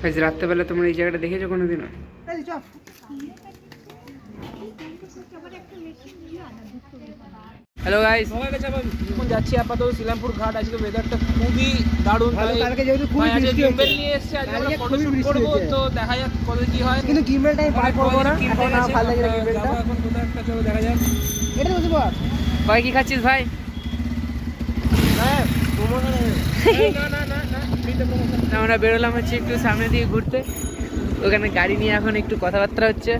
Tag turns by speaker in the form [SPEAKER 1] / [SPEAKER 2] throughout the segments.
[SPEAKER 1] আজ রাত্রেবেলা তোমরা এই জায়গাটা দেখেছো কোনোদিনও? হ্যালো গাইস,
[SPEAKER 2] এখন যাচ্ছি আপাতত শিলামপুর ঘাট। আজকে ওয়েদারটা খুবই দারুণ। কালকে যেহেতু খুবই বৃষ্টি হচ্ছে,
[SPEAKER 1] নিয়ে এসেছি আজকে আমরা
[SPEAKER 2] ফটো শুট করব, তো দেখা যাক কত কি হয়।
[SPEAKER 1] কিন্তু গিম্বেলটাই পার করব না, এখন না ভালো লাগে গিম্বেলটা।
[SPEAKER 2] এখন কোথাও একটা চলো দেখা যাক।
[SPEAKER 1] এটা বসে পড় ভাই, কি খাচ্ছিস ভাই?
[SPEAKER 2] হ্যাঁ প্রমোশন না
[SPEAKER 1] আমরা বেরোলাম হচ্ছে একটু সামনে দিয়ে ঘুরতে, ওখানে গাড়ি নিয়ে এখন একটু কথাবার্তা হচ্ছে।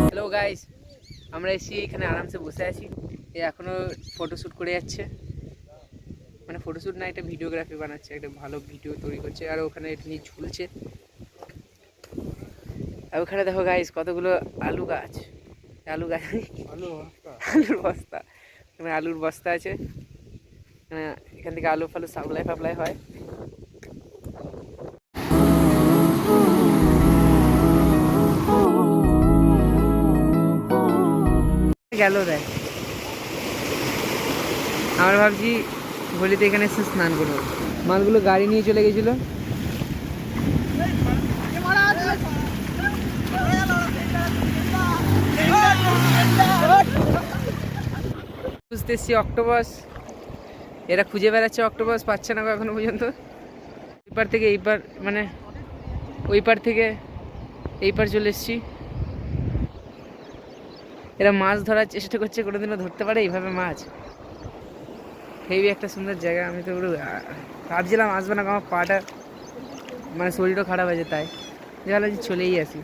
[SPEAKER 1] হ্যালো গাইস, আমরা এসে এখানে আরামসে বসে আছি। এ এখনো ফটোশ্যুট করে যাচ্ছে, মানে ফটোশ্যুট না, এটা ভিডিওগ্রাফি বানাচ্ছে, একটা ভালো ভিডিও তৈরি করছে। আর ওখানে এটা নিয়ে ঝুলছে। আর ওখানে দেখো গাইস কতগুলো আলু গাছ, আলুর বস্তা, মানে আলুর বস্তা আছে। এখান থেকে আলু ফালু সাপ্লাই হয়। গেল দেখ, আমরা ভাবছি হোলিতে এখানে এসে স্নান করবো। মালগুলো গাড়ি নিয়ে চলে গেছিল। বুঝতে এসছি অক্টোপাস, এরা খুঁজে বেড়াচ্ছে অক্টোপাস, পাচ্ছে না এখনো পর্যন্ত। এই পার থেকে এই পার, মানে ওই পার থেকে এই পার চলে এসছি। এরা মাছ ধরার চেষ্টা করছে, কোনোদিনও ধরতে পারে এইভাবে মাছ। হেবি একটা সুন্দর জায়গা। আমি তো পুরো ভাবছিলাম আসবো না, আমার পাটা মানে শরীরও খারাপ হয়েছে, তাই জানলাম যে চলেই আসি,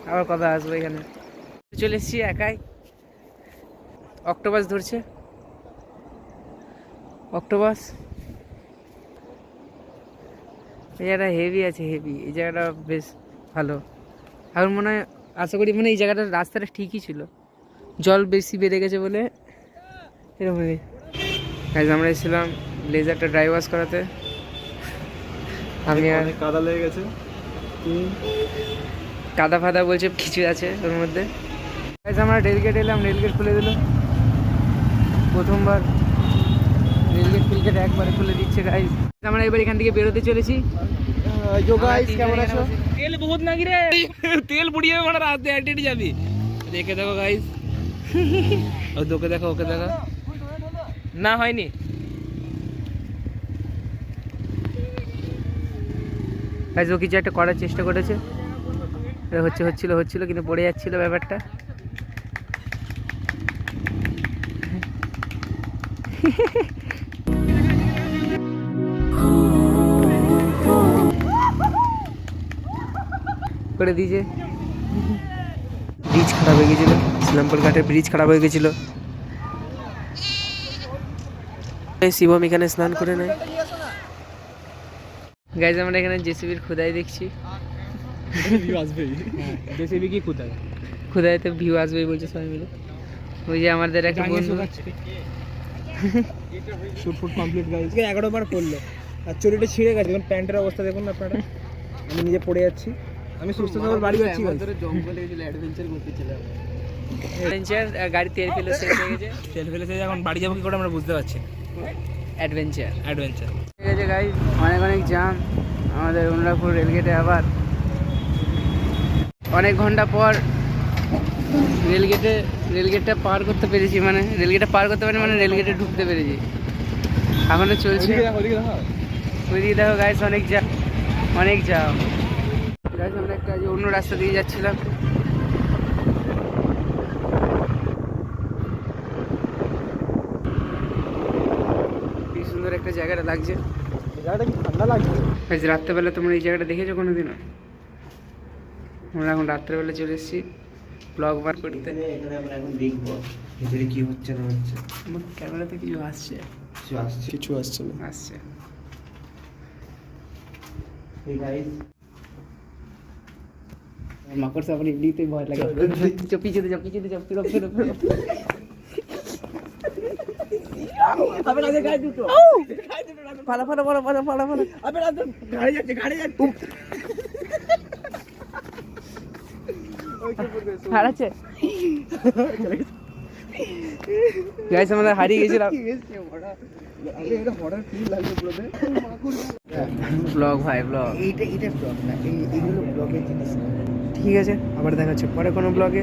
[SPEAKER 1] আবার কবে আসবো। এখানে চলে এসছি একাই, অক্টোপাস ধরছে। অক্টোপাস এই জায়গাটা হেভি আছে, হেভি। এই জায়গাটা বেশ ভালো। এখন মনে হয়, আশা করি মানে এই জায়গাটার রাস্তাটা ঠিকই ছিল, জল বেশি বেড়ে গেছে বলে এরকমই। আমরা এসেছিলাম লেজারটা ড্রাই ওয়াশ করাতে। আমি আর
[SPEAKER 2] কাদা লেগে গেছে,
[SPEAKER 1] কাদা ফাদা বলছে কিছু আছে ওর মধ্যে। আমরা রেলগেট এলাম, রেলগেট খুলে দিল। প্রথমবার রেলগেট ফিলগেট একবারে খুলে দিচ্ছে গাইজ। আমরা এবার এখান থেকে বেরোতে চলেছি।
[SPEAKER 2] কেমন আছো? তেল বহুত নাকি রে, তেল বুড়িয়ে মানে রাতে হেঁটে যাবি। দেখে দেখো গাইস, ওকে দেখো, ওকে দেখো। না হয়নি,
[SPEAKER 1] গাইজ ও কিছু একটা করার চেষ্টা করেছে, হচ্ছিল কিন্তু পড়ে যাচ্ছিল ব্যাপারটা। করে দিয়েছে। ব্রিজ খারাপ হয়ে গেছিল, শিলামপুর ঘাটের ব্রিজ খারাপ হয়ে গেছিল। শিবম এখানে স্নান করে নেয়। গাইজ আমরা এখানে জেসিবির খোদাই দেখছি।
[SPEAKER 2] জেসিবি কি কোথায়?
[SPEAKER 1] খোদাইতে ভিউ আসবেই বলছে সবাই মিলে। ওই যে আমাদের একটা বন্ধু
[SPEAKER 2] শুট ফুট কমপ্লিট গাইজ। 11 বার পড়লো আর চুরিটা ছিঁড়ে গেছে। এখন প্যান্টের অবস্থা দেখুন আপনারা। আমি নিজে পড়ে যাচ্ছি, আমি সুস্থ সবল বাড়ি যাচ্ছি।
[SPEAKER 1] জঙ্গলে গেছিল, অ্যাডভেঞ্চার করতে ছিল। অ্যাডভেঞ্চার, গাড়ি তেল ফেলে শেষ হয়ে গেছে।
[SPEAKER 2] এখন বাড়ি যাবো কি করে আমরা বুঝতে পারছি।
[SPEAKER 1] অ্যাডভেঞ্চার
[SPEAKER 2] ঠিক
[SPEAKER 1] আছে গাইজ, অনেক জাম আমাদের অনুরাগপুর রেলগেটে। আবার অনেক ঘন্টা পর রেলগেটটা পার করতে পেরেছি, মানে রেলগেটটা পার করতে পারি, মানে রেলগেটে ঢুকতে পেরেছি। এখনো চলছে। ওইদিকে দেখো গাইজ, অনেক জাম গাইজ। আমরা একটা অন্য রাস্তা দিয়ে যাচ্ছিলাম। কি সুন্দর একটা জায়গাটা লাগছে,
[SPEAKER 2] জায়গাটা কি ঠান্ডা লাগছে।
[SPEAKER 1] আজ রাত্রেবেলা তোমরা এই জায়গাটা দেখেছো কোনোদিনও? আমরা এখন রাত্রেবেলা চলে এসেছি ব্লগ বার করতে।
[SPEAKER 3] এখানে আমরা এখন দেখবো ভিতরে কি হচ্ছে না হচ্ছে।
[SPEAKER 1] আমার ক্যামেরাতে কিছু আসছে না।
[SPEAKER 3] এই গাইস,
[SPEAKER 1] মাকড় সাপ এমনিতেই ভয় লাগে। পিছিয়ে যাও। ফালা। গাড়ি যাচ্ছে। হারাচ্ছে গাইস আমরা হারিয়ে গেছিলাম ব্লগ ভাই ব্লগ
[SPEAKER 3] এইটা ব্লগ না, এইগুলো ব্লগের জিনিস না।
[SPEAKER 1] ঠিক আছে আবার দেখা হচ্ছে পরে কোনো ব্লগে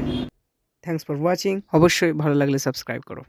[SPEAKER 1] থ্যাঙ্কস ফর ওয়াচিং অবশ্যই ভালো লাগলে সাবস্ক্রাইব করো